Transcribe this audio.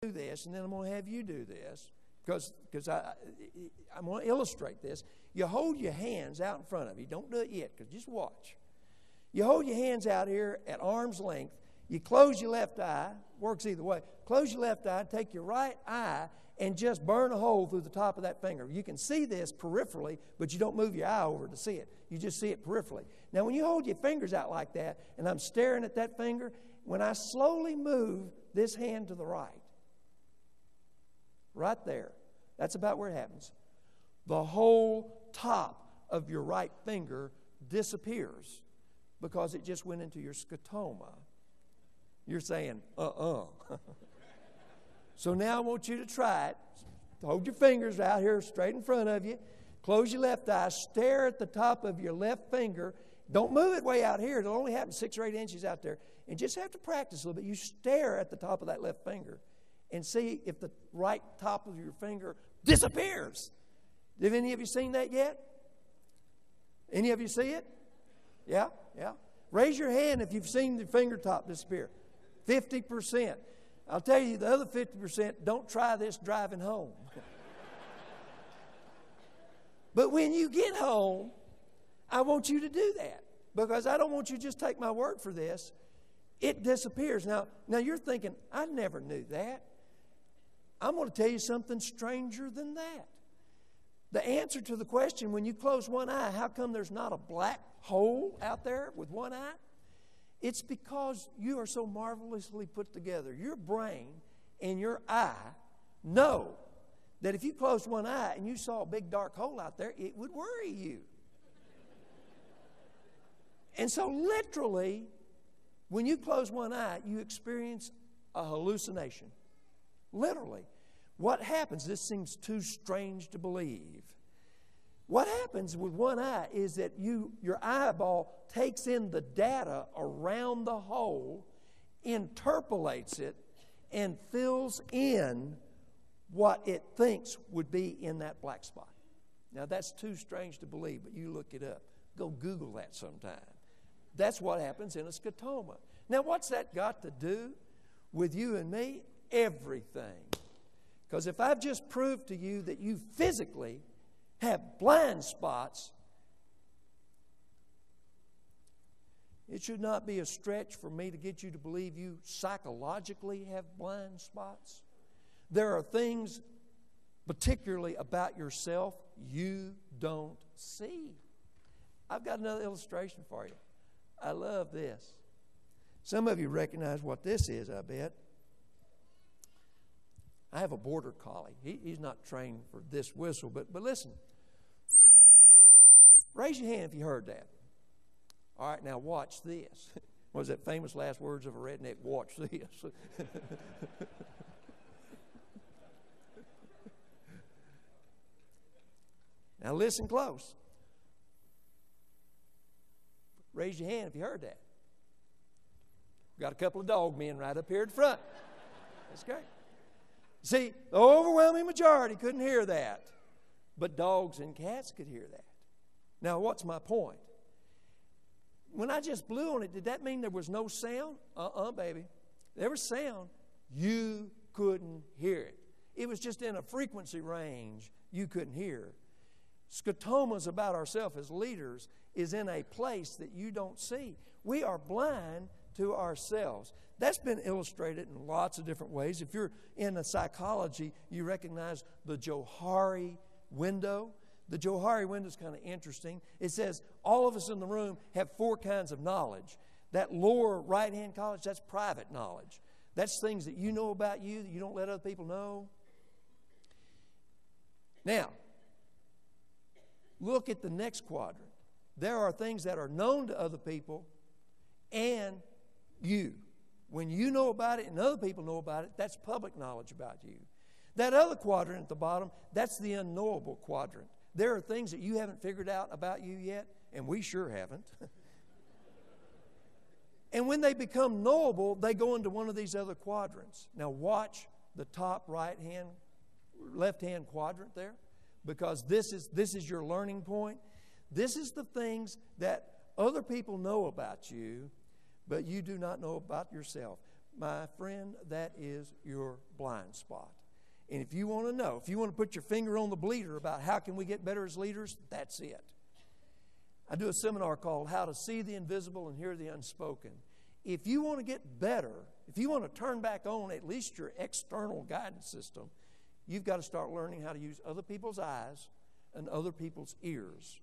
do this, and then I'm going to have you do this, because I'm going to illustrate this. You hold your hands out in front of you. Don't do it yet, because just watch. You hold your hands out here at arm's length. You close your left eye. Works either way. Close your left eye. Take your right eye and just burn a hole through the top of that finger. You can see this peripherally, but you don't move your eye over to see it. You just see it peripherally. Now, when you hold your fingers out like that, and I'm staring at that finger, when I slowly move this hand to the right there, that's about where it happens, the whole top of your right finger disappears because it just went into your scotoma. You're saying, So now I want you to try it. Hold your fingers out here straight in front of you. Close your left eye. Stare at the top of your left finger. Don't move it way out here. It'll only happen 6 or 8 inches out there. And just have to practice a little bit. You stare at the top of that left finger and see if the right top of your finger disappears. Have any of you seen that yet? Any of you see it? Yeah, yeah. Raise your hand if you've seen the finger top disappear. 50%. I'll tell you, the other 50%, don't try this driving home. But when you get home, I want you to do that, because I don't want you to just take my word for this. It disappears. Now you're thinking, I never knew that. I'm going to tell you something stranger than that. The answer to the question, when you close one eye, how come there's not a black hole out there with one eye? It's because you are so marvelously put together. Your brain and your eye know that if you closed one eye and you saw a big dark hole out there, it would worry you. And so literally, when you close one eye, you experience a hallucination. Literally. What happens, this seems too strange to believe. What happens with one eye is that your eyeball takes in the data around the hole, interpolates it, and fills in what it thinks would be in that black spot. Now, that's too strange to believe, but you look it up. Go Google that sometime. That's what happens in a scotoma. Now, what's that got to do with you and me? Everything. Because if I've just proved to you that you physically have blind spots, it should not be a stretch for me to get you to believe you psychologically have blind spots. There are things, particularly about yourself, you don't see. I've got another illustration for you. I love this. Some of you recognize what this is, I bet. I have a border collie. He's not trained for this whistle, but listen. Raise your hand if you heard that. All right, now watch this. What was that famous last words of a redneck? Watch this. Now listen close. Raise your hand if you heard that. We've got a couple of dog men right up here in front. That's great. See, the overwhelming majority couldn't hear that, but dogs and cats could hear that. Now, what's my point? When I just blew on it, did that mean there was no sound? Baby. There was sound. You couldn't hear it. It was just in a frequency range you couldn't hear. Scotomas about ourselves as leaders is in a place that you don't see. We are blind to ourselves. That's been illustrated in lots of different ways. If you're in psychology, you recognize the Johari window. The Johari window is kind of interesting. It says all of us in the room have 4 kinds of knowledge. That lower right-hand knowledge, that's private knowledge. That's things that you know about you that you don't let other people know. Now, look at the next quadrant. There are things that are known to other people and you. When you know about it and other people know about it, that's public knowledge about you. That other quadrant at the bottom, that's the unknowable quadrant. There are things that you haven't figured out about you yet, and we sure haven't. And when they become knowable, they go into one of these other quadrants. Now watch the top left-hand quadrant there, because this is your learning point. This is the things that other people know about you, but you do not know about yourself. my friend, that is your blind spot. And if you want to know, if you want to put your finger on the bleeder about how can we get better as leaders, that's it. I do a seminar called How to See the Invisible and Hear the Unspoken. If you want to get better, if you want to turn back on at least your external guidance system, you've got to start learning how to use other people's eyes and other people's ears